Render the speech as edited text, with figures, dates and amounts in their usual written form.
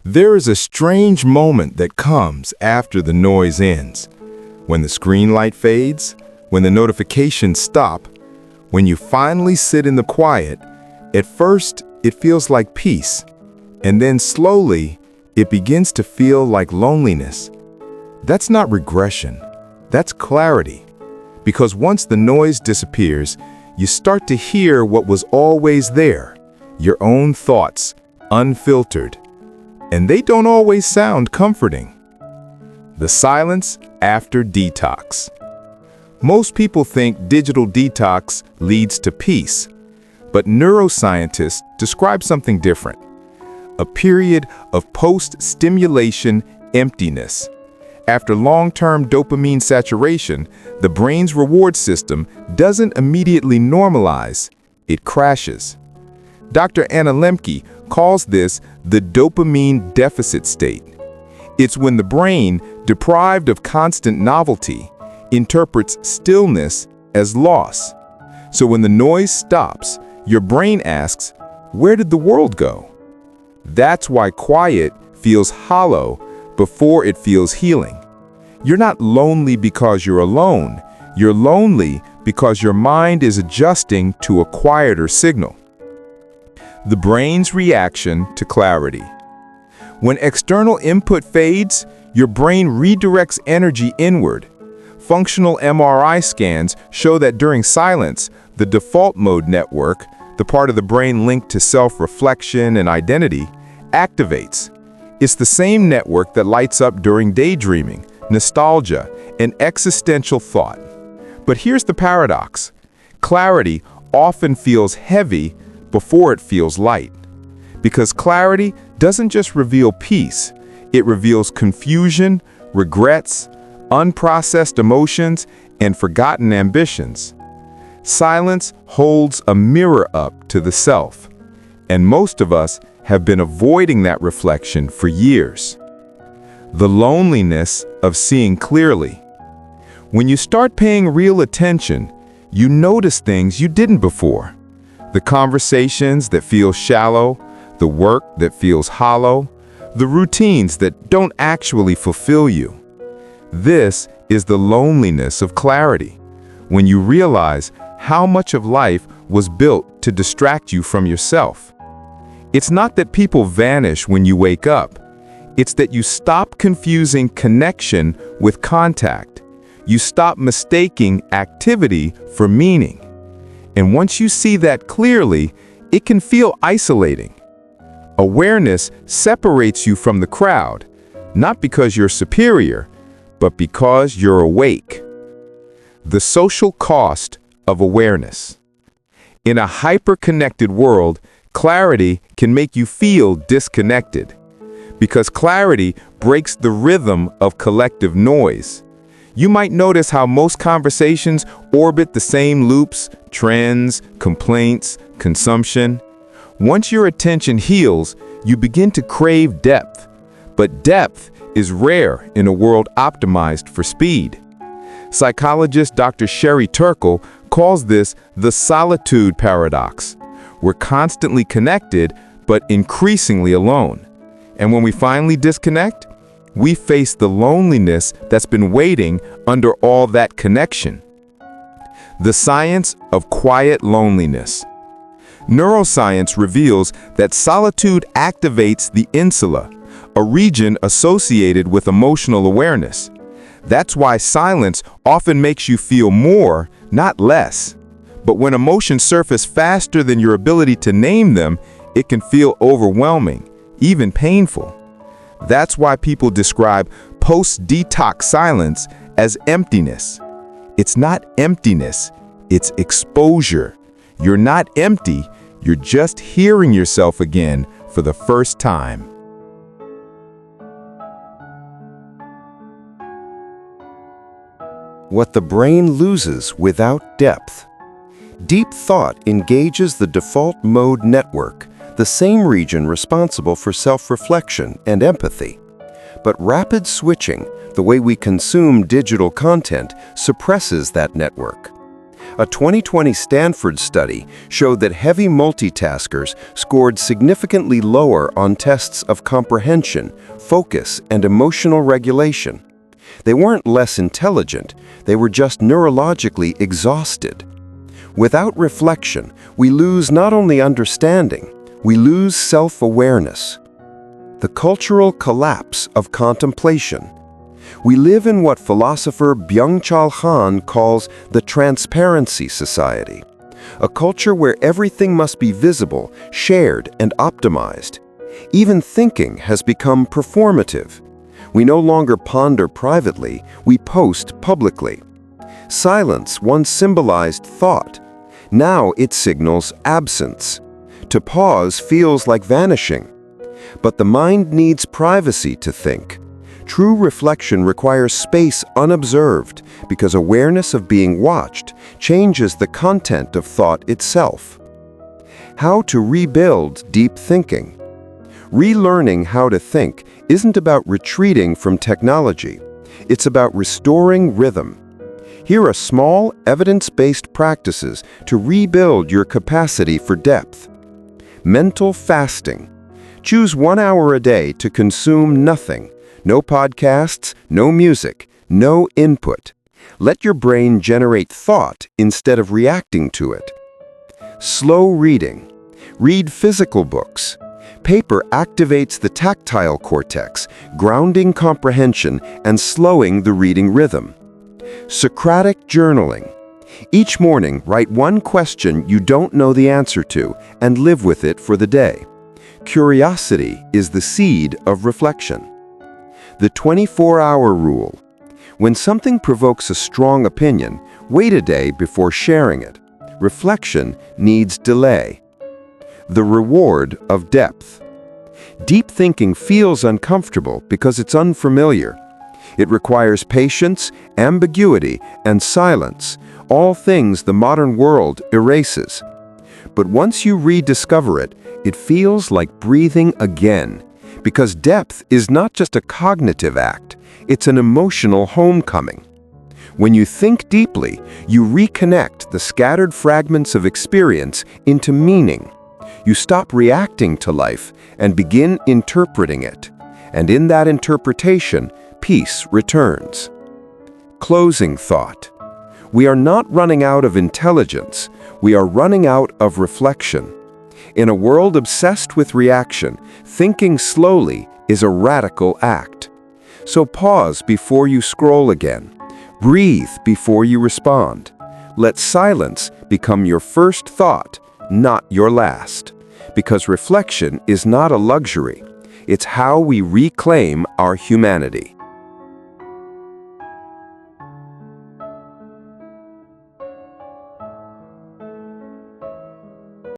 There is a strange moment that comes after the noise ends. When the screen light fades, when the notifications stop, when you finally sit in the quiet, at first it feels like peace, and then slowly it begins to feel like loneliness. That's not regression, that's clarity. Because once the noise disappears, you start to hear what was always there, your own thoughts, unfiltered. And they don't always sound comforting. The silence after detox. Most people think digital detox leads to peace, but neuroscientists describe something different. A period of post-stimulation emptiness. After long-term dopamine saturation, the brain's reward system doesn't immediately normalize, it crashes. Dr. Anna Lemke calls this the dopamine deficit state. It's when the brain, deprived of constant novelty, interprets stillness as loss. So when the noise stops, your brain asks, "Where did the world go?" That's why quiet feels hollow before it feels healing. You're not lonely because you're alone. You're lonely because your mind is adjusting to a quieter signal. The brain's reaction to clarity. When external input fades, your brain redirects energy inward. Functional MRI scans show that during silence, the default mode network, the part of the brain linked to self-reflection and identity, activates. It's the same network that lights up during daydreaming, nostalgia, and existential thought. But here's the paradox. Clarity often feels heavy before it feels light. Because clarity doesn't just reveal peace, it reveals confusion, regrets, unprocessed emotions, and forgotten ambitions. Silence holds a mirror up to the self, and most of us have been avoiding that reflection for years. The loneliness of seeing clearly. When you start paying real attention, you notice things you didn't before. The conversations that feel shallow, the work that feels hollow, the routines that don't actually fulfill you. This is the loneliness of clarity, when you realize how much of life was built to distract you from yourself. It's not that people vanish when you wake up. It's that you stop confusing connection with contact. You stop mistaking activity for meaning. And once you see that clearly, it can feel isolating. Awareness separates you from the crowd, not because you're superior, but because you're awake. The social cost of awareness. In a hyper-connected world, clarity can make you feel disconnected, because clarity breaks the rhythm of collective noise. You might notice how most conversations orbit the same loops, trends, complaints, consumption. Once your attention heals, you begin to crave depth. But depth is rare in a world optimized for speed. Psychologist Dr. Sherry Turkle calls this the solitude paradox. We're constantly connected, but increasingly alone. And when we finally disconnect, we face the loneliness that's been waiting under all that connection. The science of quiet loneliness. Neuroscience reveals that solitude activates the insula, a region associated with emotional awareness. That's why silence often makes you feel more, not less. But when emotions surface faster than your ability to name them, it can feel overwhelming, even painful. That's why people describe post-detox silence as emptiness. It's not emptiness, it's exposure. You're not empty, you're just hearing yourself again for the first time. What the brain loses without depth. Deep thought engages the default mode network, the same region responsible for self-reflection and empathy. But rapid switching, the way we consume digital content, suppresses that network. A 2020 Stanford study showed that heavy multitaskers scored significantly lower on tests of comprehension, focus, and emotional regulation. They weren't less intelligent, they were just neurologically exhausted. Without reflection, we lose not only understanding, we lose self-awareness. The cultural collapse of contemplation. We live in what philosopher Byung-Chul Han calls the transparency society, a culture where everything must be visible, shared, and optimized. Even thinking has become performative. We no longer ponder privately, we post publicly. Silence once symbolized thought. Now it signals absence. To pause feels like vanishing. But the mind needs privacy to think. True reflection requires space unobserved because awareness of being watched changes the content of thought itself. How to rebuild deep thinking. Relearning how to think isn't about retreating from technology. It's about restoring rhythm. Here are small, evidence-based practices to rebuild your capacity for depth. Mental fasting. Choose 1 hour a day to consume nothing. No podcasts, no music, no input. Let your brain generate thought instead of reacting to it. Slow reading. Read physical books. Paper activates the tactile cortex, grounding comprehension and slowing the reading rhythm. Socratic journaling. Each morning, write one question you don't know the answer to and live with it for the day. Curiosity is the seed of reflection. The 24-hour rule. When something provokes a strong opinion, wait a day before sharing it. Reflection needs delay. The reward of depth. Deep thinking feels uncomfortable because it's unfamiliar. It requires patience, ambiguity, and silence, all things the modern world erases. But once you rediscover it, it feels like breathing again, because depth is not just a cognitive act, it's an emotional homecoming. When you think deeply, you reconnect the scattered fragments of experience into meaning. You stop reacting to life and begin interpreting it. And in that interpretation, peace returns. Closing thought. We are not running out of intelligence, we are running out of reflection. In a world obsessed with reaction, thinking slowly is a radical act. So pause before you scroll again. Breathe before you respond. Let silence become your first thought, not your last. Because reflection is not a luxury. It's how we reclaim our humanity.